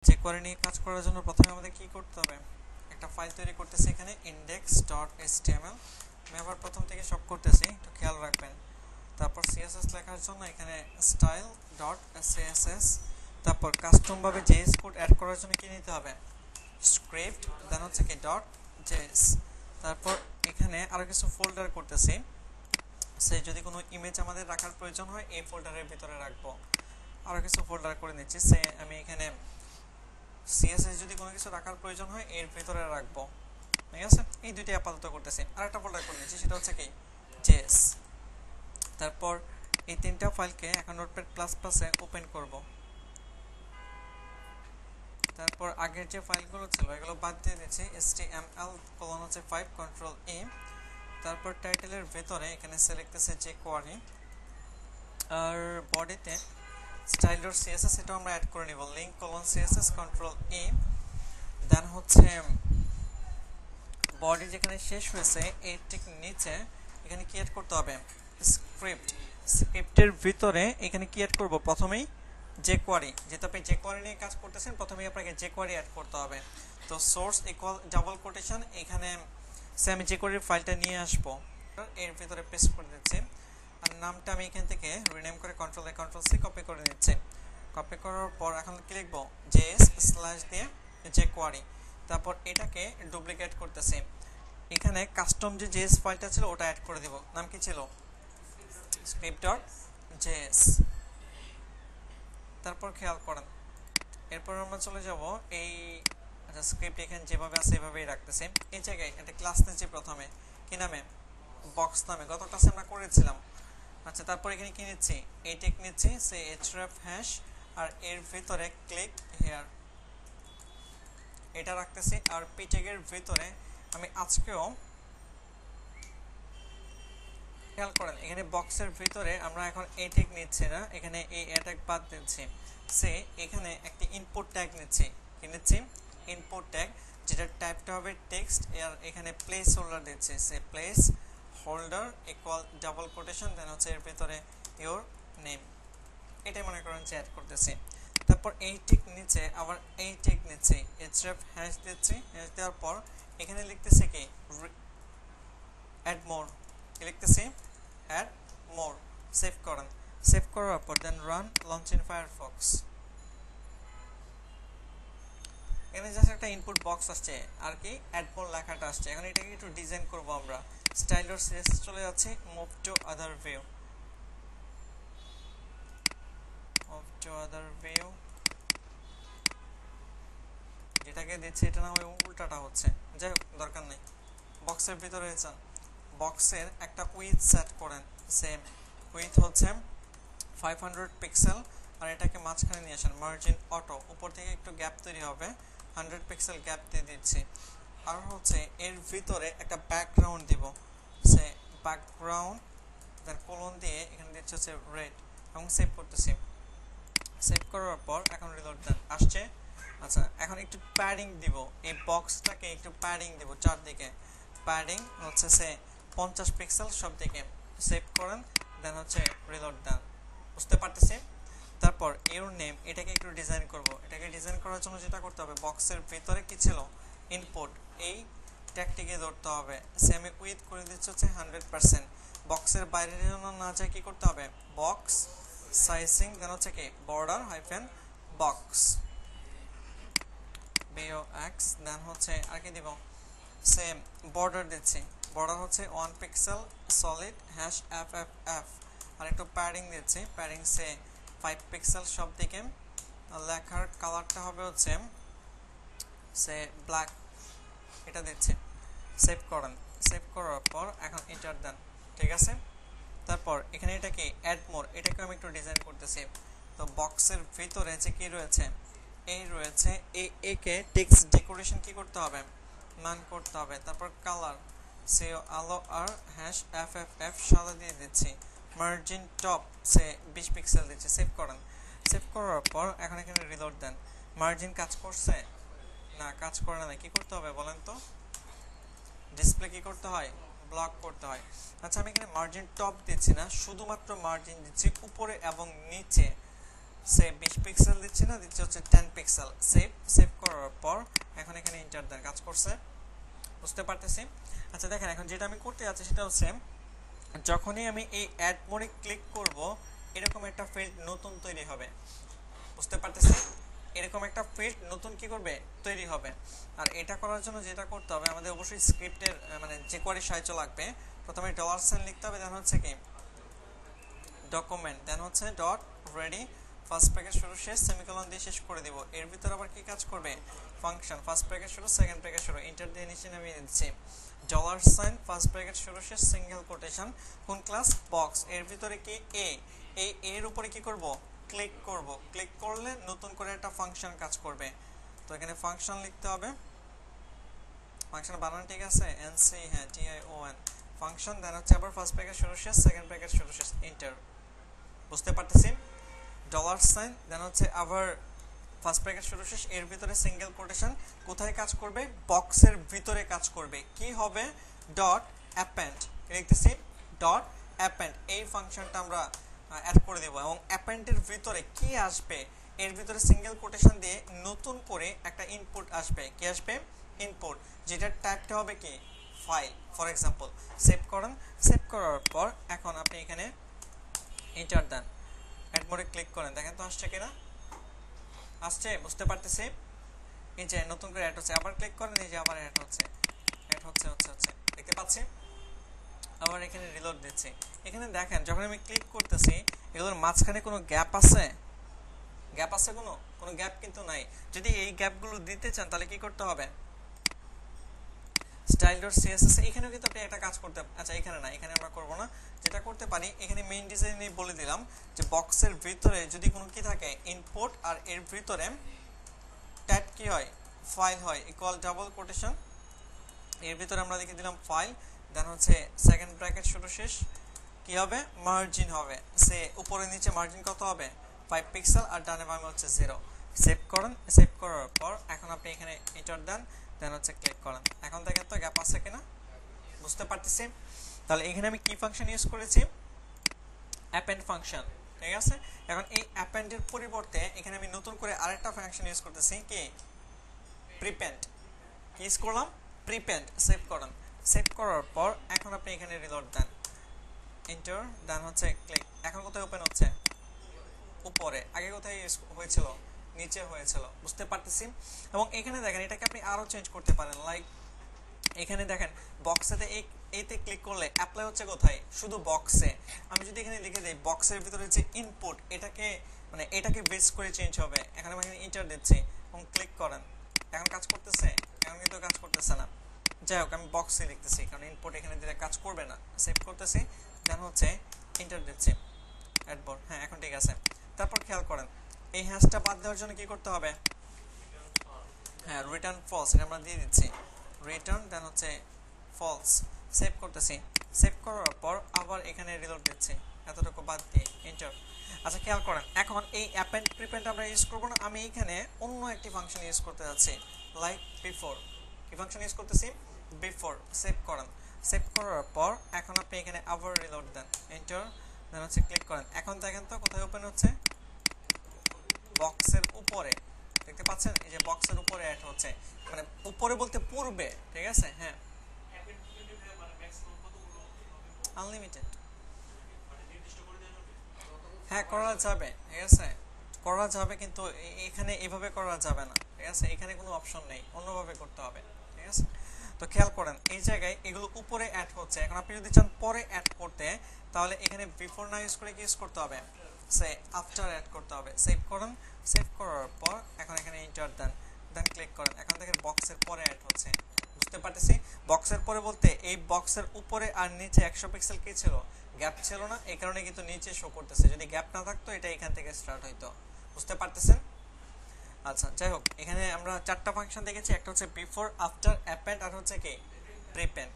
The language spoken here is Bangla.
চেক করে নিয়ে কাজ করার জন্য প্রথমে আমাদের কি করতে হবে, একটা ফাইল তৈরি করতেছি এখানে index.html। আমি আবার প্রথম থেকে সব করতেছি, একটু খেয়াল রাখবেন। তারপর css লেখার জন্য এখানে style.css। তারপর কাস্টম ভাবে js কোড অ্যাড করার জন্য কি নিতে হবে, স্ক্রিপ্ট, দেন হচ্ছে কি .js। তারপর এখানে আরো কিছু ফোল্ডার করতেছি, সে যদি কোনো ইমেজ আমাদের রাখার প্রয়োজন হয় এই ফোল্ডারের ভিতরে রাখবো। আরো কিছু ফোল্ডার করে নিচ্ছি, সে আমি এখানে CSS যদি কোনো কিছু রাখার প্রয়োজন হয় এর ভিতরে রাখবো, ঠিক আছে। এই দুইটি আপাতত করতেছি, আরেকটা ফোল্ডার করে নিচ্ছি, সেটা হচ্ছে কি JS। তারপর এই তিনটা ফাইলকে এখন নোটপ্যাড প্লাস প্লাসে ওপেন করব। তারপর আগের যে ফাইলগুলো ছিল এগুলো বাদ দিয়ে দিচ্ছি, html:5 কন্ট্রোল E। তারপর টাইটেলের ভেতরে এখানে সিলেক্ট আছে jQuery, আর বডিতে style.css এটা আমরা অ্যাড করে নিব, link:css কন্ট্রোল E। দেন হচ্ছে বডি যেখানে শেষ হয়েছে এর ঠিক নিচে এখানে কি অ্যাড করতে হবে, স্ক্রিপ্ট। স্ক্রিপ্টের ভিতরে এখানে কি অ্যাড করব, প্রথমেই jQuery, যেহেতু আপনি jQuery নিয়ে কাজ করতেছেন প্রথমেই আপনাকে jQuery অ্যাড করতে হবে। তো সোর্স ইকুয়াল ডাবল কোটেশন, এখানে আমি jQuery ফাইলটা নিয়ে আসবো, এর ভিতরে পেস্ট করে দিচ্ছি। আর নামটা আমি এখান থেকে রিনেম করে control A control C copy করে নিচ্ছি। কপি করার পর এখন কি লিখবো, js স্ল্যাশ দিয়ে jQuery। তারপর এটাকে ডুপ্লিকেট করতেছি, এখানে কাস্টম যে js ফাইলটা ছিল ওটা অ্যাড করে দিব, নাম কি ছিল script.js। তারপর খেয়াল করেন, এরপর আমরা চলে যাব এই স্ক্রিপ্ট এখানে যেভাবে আছে এভাবেই রাখতেছি। এই জায়গায় একটা ক্লাস নিচ্ছি প্রথমে, কি নামে, বক্স নামে, গত ক্লাসে আমরা করেছিলাম। আচ্ছা, তারপর এখানে কি নিচ্ছি, এই টেক নিচ্ছি, সে href হ্যাশ, আর এর ভিতরে ক্লিক হেয়ার এটা রাখতেছি। আর p ট্যাগের ভিতরে আমি আজকেও খেয়াল করেন এখানে বক্সের ভিতরে আমরা এখন এই ট্যাগ নিচ্ছি না, এখানে এই অ্যাটাগ বাদ দিচ্ছি, সে এখানে একটি ইনপুট ট্যাগ নিচ্ছি, কি নিচ্ছি, ইনপুট ট্যাগ, যেটা টাইপটা হবে টেক্সট। আর এখানে প্লেস হোল্ডার দিচ্ছি, সে placeholder equal double quotation, then হচ্ছে এর ভিতরে ইওর নেম, এটাই মনে করেন যে অ্যাড করতেছি। তারপর এই টিক নিচে আবার এই টিক নিচ্ছি, href হ্যাশ দিচ্ছি, হ্যাশ দেওয়ার পর এখানে লিখতেছি কি অ্যাড মোর, লিখতেছি অ্যাড মোর, সেভ করেন। সেভ করার পর দেন রান লঞ্চ ইন ফায়ারফক্স। এখানে জাস্ট একটা ইনপুট বক্স আসছে আর কি অ্যাড মোর লেখাটা আসছে। এখন এটাকে একটু ডিজাইন করব আমরা, style.css চলে যাচ্ছে, move to other view, move to other view যেটাকে দিচ্ছি এটা না হয় উল্টাটা হচ্ছে, যাই হোক দরকার নেই। বক্সের ভিতরে যান, বক্সের একটা উইথ সেট করেন, সেম উইথ হচ্ছে 500 পিক্সেল, আর এটাকে মাঝখানে নিয়ে আসেন, মার্জিন অটো, উপর থেকে একটু গ্যাপ তৈরি হবে, 100 পিক্সেল গ্যাপ দিয়ে দিচ্ছি। আর হচ্ছে এর ভিতরে একটা ব্যাকগ্রাউন্ড দিব, সে ব্যাকগ্রাউন্ড দেন কোলন দিয়ে এখানে দিচ্ছি হচ্ছে রেড, এবং সেভ করতেছি। সেভ করার পর এখন রিলোড দেন, আসছে। আচ্ছা, এখন একটু প্যাডিং দিব, এই বক্সটাকে একটু প্যাডিং দিব চারদিকে, প্যাডিং হচ্ছে সে 50 পিক্সেল সব দিকে। সেভ করেন, দেন হচ্ছে রিলোড দেন, বুঝতে পারতেছি। তারপর ইউর নেম, এটাকে একটু ডিজাইন করব। এটাকে ডিজাইন করার জন্য যেটা করতে হবে, বক্সের ভিতরে কি ছিল, ইনপুট, এই ট্যাগটিকে ধরতে হবে, সে আমি উইথ করে দিচ্ছি হচ্ছে 100%। বক্সের বাইরে যেন না যায় কি করতে হবে, বক্স সাইজিং, দেন হচ্ছে কি বর্ডার হাইফেন বক্স box, দেন হচ্ছে আর কি দিব, সেম বর্ডার দিচ্ছি, বর্ডার হচ্ছে 1 পিক্সেল সলিড হ্যাশ FFF, আর একটু প্যাডিং দিচ্ছি, প্যাডিং সে 5 পিক্সেল সব দিকে। লেখার কালারটা হবে হচ্ছে সে ব্ল্যাক, এটা দিচ্ছি। সেভ করেন, সেভ করার পর এখন এন্টার দেন, ঠিক আছে। তারপর এখানে এটা কি অ্যাড মোর, এটাকে আমি একটু ডিজাইন করতেছি। তো বক্সের ভিতরে যে কি রয়েছে, এই রয়েছে, এই একে টেক্সট ডেকোরেশন কি করতে হবে, মান করতে হবে। তারপর কালার সে আলো আর হ্যাশ FFF সাদা দিয়ে দিচ্ছি, মার্জিন টপ সে 20 পিক্সেল দিচ্ছি। সেভ করেন, সেভ করার পর এখন এখানে রিলোড দেন। মার্জিন কাজ করছে না, কাজ করে না, কি করতে হবে বলেন তো, ডিসপ্লে কি করতে হয়, ব্লক করতে হয়। আচ্ছা, আমি এখানে মার্জিন টপ দিচ্ছি না, শুধুমাত্র মার্জিন দিচ্ছি উপরে এবং নিচে, সেভ 20 পিক্সেল দিচ্ছি না, দিচ্ছি হচ্ছে 10 পিক্সেল। সেভ করার পর এখন এখানে এন্টার দেন, কাজ করছে, বুঝতে পারতেছি। আচ্ছা দেখেন এখন যেটা আমি করতে যাচ্ছি সেটা হচ্ছে যখনই আমি এই অ্যাড মোডে ক্লিক করব এরকম একটা ফিল্ড নতুন তৈরি হবে, বুঝতে পারতেছি। এরকম একটা ফিল্ড নতুন কি করবে, তৈরি হবে। আর এটা করার জন্য যেটা করতে হবে আমাদের অবশ্যই স্ক্রিপ্টের মানে যে কোয়ারি সাহায্য লাগবে। প্রথমে $সাইন লিখতে হবে, দেন হচ্ছে কি ডকুমেন্ট, দেন হচ্ছে ডট রেডি, ফার্স্ট প্যাকেজ শুরু শেষ সেমিকোলন দিয়ে শেষ করে দিব। এর ভিতর আবার কি কাজ করবে, ফাংশন, ফার্স্ট প্যাকেজ শুরু সেকেন্ড প্যাকেজ শুরু, এন্টার দিয়ে নিচে নামিয়ে দিচ্ছি। $সাইন ফার্স্ট প্যাকেজ শুরু শেষ সিঙ্গেল কোটেশন, কোন ক্লাস, বক্স, এর ভিতরে কি এই এর উপরে কি করব, ক্লিক করব। ক্লিক করলে নতুন করে একটা ফাংশন কাজ করবে। তো এখানে ফাংশন লিখতে হবে, ফাংশন বানান ঠিক আছে, এনসি, হ্যাঁ টিআইওএন ফাংশন, দেন হচ্ছে আবার ফার্স্ট প্যাকেজ শুরু শেষ সেকেন্ড প্যাকেজ শুরু শেষ, এন্টার, বুঝতে পারতেছি। $সাইন দেন হচ্ছে আবার ফার্স্ট ব্র্যাকেট শুরু শেষ, এর ভিতরে সিঙ্গেল কোটেশন, কোথায় কাজ করবে, বক্সের ভিতরে কাজ করবে। কি হবে, ডট অ্যাপেন্ড, লিখতেছি ডট অ্যাপেন্ড, এই ফাংশনটা আমরা অ্যাড করে দেব। এবং অ্যাপেন্ডের ভিতরে কি আসবে, এর ভিতরে সিঙ্গেল কোটেশন দিয়ে নতুন করে একটা ইনপুট আসবে। কি আসবে, ইনপুট, যেটার টাইপটা হবে কি, ফাইল ফর এক্সাম্পল। সেভ করেন, সেভ করার পর এখন আপনি এখানে এন্টার দেন, অ্যাড মোডে ক্লিক করেন, দেখেন তো আসছে কিনা, আসছে, বুঝতে পারতেছি। এই যে নতুন করে অ্যাড হচ্ছে, আবার ক্লিক করেন, এই যে আবার অ্যাড হচ্ছে, অ্যাড হচ্ছে হচ্ছে হচ্ছে, দেখতে পাচ্ছি। আবার এখানে রিলোড দিচ্ছি, এখানে দেখেন যখন আমি ক্লিক করতেছি এগুলোর মাঝখানে কোনো গ্যাপ আছে, গ্যাপ আছে, কোনো গ্যাপ কিন্তু নাই। যদি এই গ্যাপগুলো দিতে চান তাহলে কি করতে হবে, style.css, এখানেও কিন্তু আপনি একটা কাজ করতে, আচ্ছা এখানে না, এখানে আমরা করব না, যেটা করতে পারি এখানে মেইন ডিজাইনে বলে দিলাম যে বক্সের ভিতরে যদি কোনো কি থাকে ইনপুট, আর এর ভিতরে ট্যাগ কি হয়, ফাইল হয়, ইকুয়াল ডাবল কোটেশন, এর ভিতরে আমরা লিখে দিলাম ফাইল, দেন হচ্ছে সেকেন্ড ব্র্যাকেট শুরু শেষ, কি হবে, মার্জিন হবে, সে উপরে নিচে মার্জিন কত হবে, 5 পিক্সেল, আর ডানে বামে হচ্ছে 0। সেভ করেন, সেভ করার পর এখন আপনি এখানে এন্টার দেন, দেন হচ্ছে ক্লিক করেন। এখন দেখেন তো গ্যাপ আছে কিনা, বুঝতে পারতেছি। তাহলে এখানে আমি কি ফাংশন ইউজ করেছি, অ্যাপেন্ড ফাংশন, ঠিক আছে। এখন এই অ্যাপেন্ডের পরিবর্তে এখানে আমি নতুন করে আরেকটা ফাংশন ইউজ করতেছি, কি প্রিপেন্ড, কি ইউজ করলাম, প্রিপেন্ড। সেভ করেন, সেভ করার পর এখন আপনি এখানে রিলোড দেন, এন্টার, দেন হচ্ছে ক্লিক। এখন কোথায় ওপেন হচ্ছে, উপরে, আগে কোথায় হয়েছিল, নিচে হয়েছিল, বুঝতে পারতেছি। এবং এখানে দেখেন এটাকে আপনি আরো চেঞ্জ করতে পারেন, লাইক এখানে দেখেন বক্সেতে এইতে ক্লিক করলে অ্যাপ্লাই হচ্ছে কোথায়, শুধু বক্সে। আমি যদি এখানে লিখে দেই বক্সের ভিতরে যে ইনপুট, এটাকে মানে এটাকে বেস করে চেঞ্জ হবে। এখানে আমি এন্টার দিচ্ছি এবং ক্লিক করেন, এখন কাজ করতেছে, এখন কিন্তু কাজ করতেছে না। যাই হোক আমি বক্সে লিখতেছি কারণ ইনপুট এখানে দিলে কাজ করবে না। সেভ করতেছি, দেন হচ্ছে এন্টার দিচ্ছি, অ্যাডবোর্ড, হ্যাঁ এখন ঠিক আছে। তারপর খেয়াল করেন এই হ্যাশটা বাদ দেওয়ার জন্য কি করতে হবে, হ্যাঁ রিটার্ন ফলস, এটা আমরা দিয়ে দিচ্ছি, রিটার্ন, দেন হচ্ছে ফলস। সেভ করতেছি, সেভ করার পর আবার এখানে রিলোড দিচ্ছি, এতটুকু বাদ দিয়ে এন্টার। আচ্ছা খেয়াল করেন এখন এই অ্যাপেন্ড প্রিপেন্ড আমরা ইউজ করবো না, আমি এখানে অন্য একটি ফাংশন ইউজ করতে যাচ্ছি, লাইক বিফোর। কি ফাংশন ইউজ করতেছি, বিফোর। সেভ করেন, সেভ করার পর এখন আপনি এখানে আবার রিলোড দেন, এন্টার, দেন হচ্ছে ক্লিক করেন। এখন দেখেন তো কোথায় ওপেন হচ্ছে, বক্সের উপরে, দেখতে পাচ্ছেন এই যে বক্সের উপরে অ্যাড হচ্ছে, মানে উপরে বলতে পূর্বে, ঠিক আছে। হ্যাঁ আনলিমিটেড, হ্যাঁ করা যাবে, ঠিক আছে করা যাবে, কিন্তু এখানে এভাবে করা যাবে না, ঠিক আছে। এখানে কোনো অপশন নেই, অন্যভাবে করতে হবে, ঠিক আছে। তো খেয়াল করেন এই জায়গায় এগুলো উপরে অ্যাড হচ্ছে। এখন আপনি যদি চান পরে অ্যাড করতে, তাহলে এখানে বিফোর না ইউজ করে কি ইউজ করতে হবে, সে আফটার অ্যাড করতে হবে। সেভ করুন, সেভ করার পর এখন এখানে এন্টার দেন, দেন ক্লিক করেন। এখন দেখেন বক্সের পরে অ্যাড হচ্ছে, বুঝতে পারতেছি। বক্সের পরে বলতে এই বক্সের উপরে আর নিচে 100 পিক্সেল কি ছিল, গ্যাপ ছিল না, এই কারণে কিন্তু নিচে শো করতেছে। যদি গ্যাপ না থাকতো এটা এখান থেকে স্টার্ট হইতো, বুঝতে পারতেছেন। আচ্ছা যাই হোক এখানে আমরা চারটা ফাংশন দেখেছি, একটা হচ্ছে বিফোর, আফটার, অ্যাপেন্ড, আর হচ্ছে কি প্রিপেন্ড।